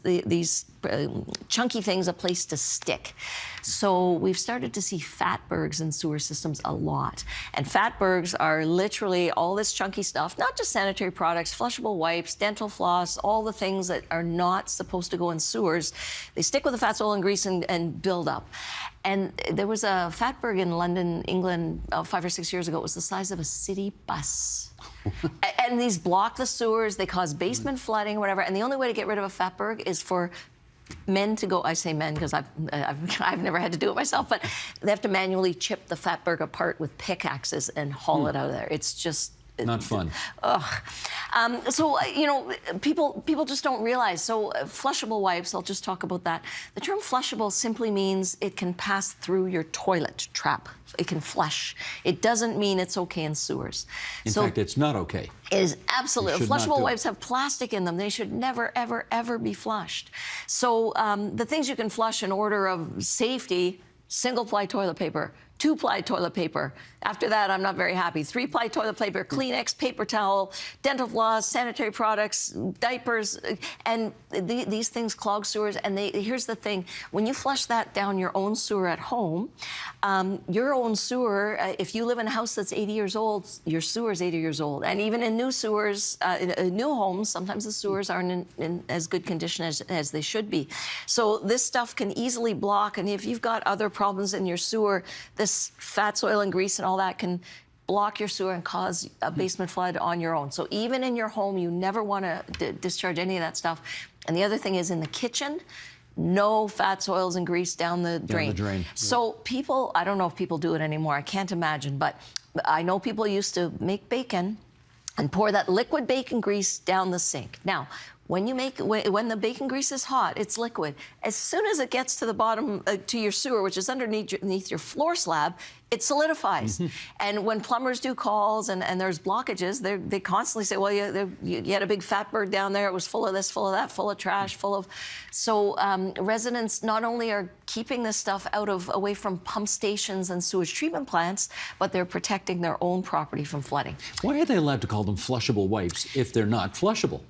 chunky things a place to stick. So we've started to see fatbergs in sewer systems a lot. And fatbergs are literally all this chunky stuff, not just sanitary products, flushable wipes, dental floss, all the things that are not supposed to go in sewers. They stick with the fats, oil, and grease and build up. And there was a fatberg in London, England, 5 or 6 years ago. It was the size of a city bus. And these block the sewers. They cause basement flooding or whatever. And the only way to get rid of a fatberg is for men to go, I say men because I've never had to do it myself, but they have to manually chip the fatberg apart with pickaxes and haul it out of there. It's just not fun. Ugh. So, you know, people just don't realize. So flushable wipes, I'll just talk about that. The term flushable simply means it can pass through your toilet trap. It can flush. It doesn't mean it's okay in sewers. In fact, it's not okay. It is absolutely. Flushable wipes it. have plastic in them. They should never, ever, ever be flushed. So the things you can flush in order of safety: single-ply toilet paper, 2-ply toilet paper. After that, I'm not very happy. 3-ply toilet paper, Kleenex, paper towel, dental floss, sanitary products, diapers, and these things clog sewers. And here's the thing: when you flush that down your own sewer at home, your own sewer, if you live in a house that's 80 years old, your sewer is 80 years old. And even in new sewers, in new homes, sometimes the sewers aren't in as good condition as they should be. So this stuff can easily block. And if you've got other problems in your sewer, this fats, oil, and grease and all that can block your sewer and cause a basement flood on your own. So even in your home, you never want to discharge any of that stuff. And the other thing is, in the kitchen, no fats, oils, and grease down the drain. Down the drain. So people, I don't know if people do it anymore. I can't imagine, but I know people used to make bacon and pour that liquid bacon grease down the sink. Now, when the bacon grease is hot, it's liquid. As soon as it gets to the bottom, to your sewer, which is underneath your floor slab, it solidifies. And when plumbers do calls and there's blockages, they constantly say, well, you had a big fatberg down there. It was full of this, full of that, full of trash, full of... So residents not only are keeping this stuff away from pump stations and sewage treatment plants, but they're protecting their own property from flooding. Why are they allowed to call them flushable wipes if they're not flushable?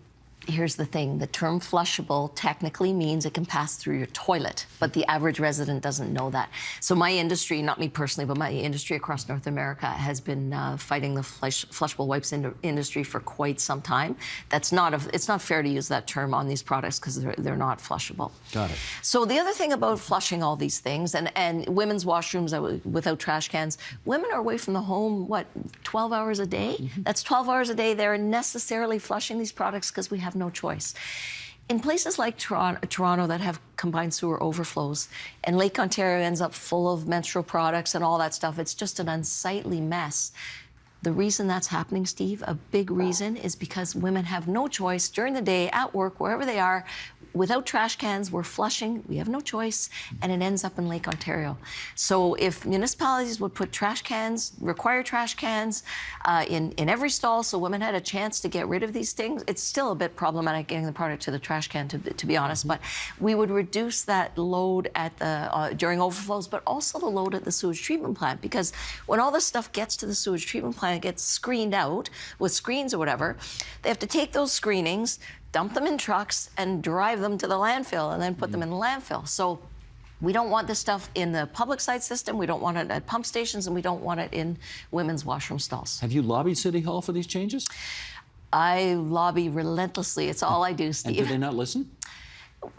Here's the thing. The term flushable technically means it can pass through your toilet, but the average resident doesn't know that. So my industry, not me personally, but my industry across North America has been fighting the flushable wipes industry for quite some time. It's not fair to use that term on these products because they're not flushable. Got it. So the other thing about flushing all these things, and women's washrooms without trash cans, women are away from the home, 12 hours a day? That's 12 hours a day. They're necessarily flushing these products because we have no choice. in places like Toronto that have combined sewer overflows, and Lake Ontario ends up full of menstrual products and all that stuff, it's just an unsightly mess. The reason that's happening, Steve, a big reason, is because women have no choice during the day, at work, wherever they are. Without trash cans, we're flushing, we have no choice, and it ends up in Lake Ontario. So if municipalities would put trash cans, require trash cans in every stall so women had a chance to get rid of these things, it's still a bit problematic getting the product to the trash can, to be honest, but we would reduce that load at the during overflows, but also the load at the sewage treatment plant, because when all this stuff gets to the sewage treatment plant, it gets screened out with screens or whatever, they have to take those screenings, dump them in trucks, and drive them to the landfill, and then put them in the landfill. So we don't want this stuff in the public site system, we don't want it at pump stations, and we don't want it in women's washroom stalls. Have you lobbied City Hall for these changes? I lobby relentlessly. It's all I do, Steve. And do they not listen?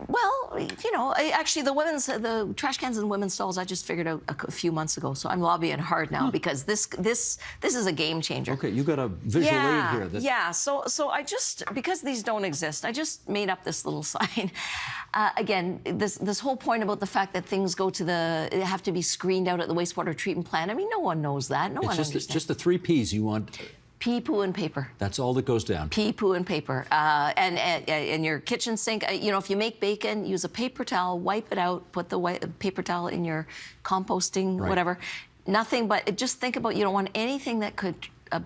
Well, you know, actually, the trash cans in women's stalls, I just figured out a few months ago. So I'm lobbying hard now because this is a game changer. Okay, you got a visual aid here. Yeah. So I just, because these don't exist, I just made up this little sign. Again, this whole point about the fact that things have to be screened out at the wastewater treatment plant. I mean, no one knows that. No one understands. It's just the 3 Ps you want. Pee, poo, and paper. That's all that goes down. Pee, poo, and paper. And your kitchen sink, you know, if you make bacon, use a paper towel, wipe it out, put the paper towel in your composting, whatever. Nothing but, just think about, you don't want anything that could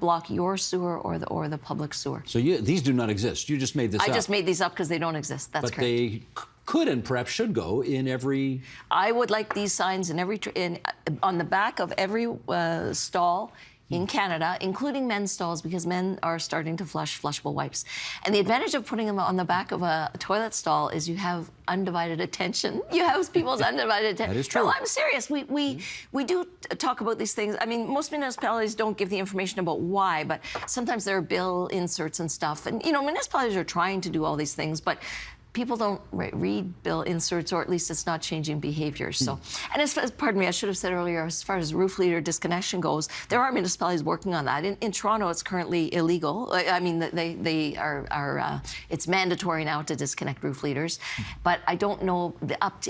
block your sewer or the public sewer. So these do not exist. You just made this up. I just made these up because they don't exist. That's correct. But they could and perhaps should go in every... I would like these signs on the back of every stall in Canada, including men's stalls, because men are starting to flush flushable wipes. And the advantage of putting them on the back of a toilet stall is you have undivided attention. You have people's undivided attention. That is true. No, I'm serious. We do talk about these things. I mean, most municipalities don't give the information about why, but sometimes there are bill inserts and stuff. And, you know, municipalities are trying to do all these things, but people don't read bill inserts, or at least it's not changing behaviors. So, and pardon me, I should have said earlier, as far as roof leader disconnection goes, there are municipalities working on that. In Toronto, it's currently illegal. I mean, they are it's mandatory now to disconnect roof leaders. But I don't know,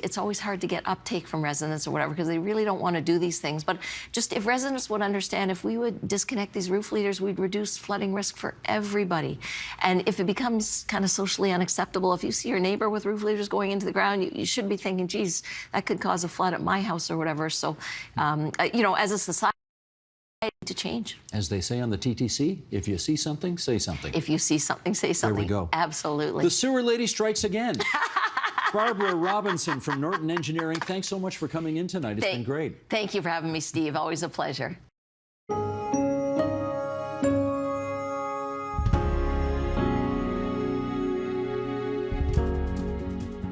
it's always hard to get uptake from residents or whatever, because they really don't want to do these things. But just if residents would understand, if we would disconnect these roof leaders, we'd reduce flooding risk for everybody. And if it becomes kind of socially unacceptable, if you see your neighbor with roof leaders going into the ground, you should be thinking, geez, that could cause a flood at my house or whatever. So, you know, as a society, to change. As they say on the TTC, if you see something, say something. If you see something, say something. There we go. Absolutely. The sewer lady strikes again. Barbara Robinson from Norton Engineering, thanks so much for coming in tonight. It's been great. Thank you for having me, Steve. Always a pleasure.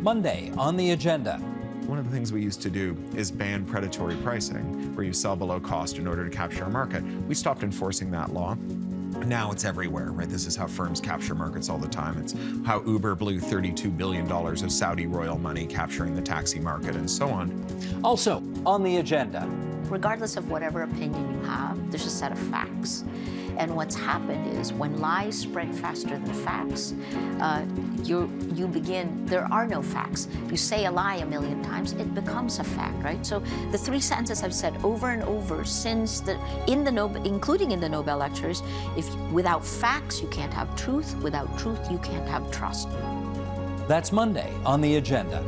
Monday on the agenda. One of the things we used to do is ban predatory pricing, where you sell below cost in order to capture a market. We stopped enforcing that law. Now it's everywhere, right? This is how firms capture markets all the time. It's how Uber blew $32 billion of Saudi royal money capturing the taxi market and so on. Also on the agenda. Regardless of whatever opinion you have, there's a set of facts. And what's happened is when lies spread faster than facts, there are no facts. You say a lie a million times, it becomes a fact, right? So the 3 sentences I've said over and over since including in the Nobel lectures, without facts, you can't have truth. Without truth, you can't have trust. That's Monday on the agenda.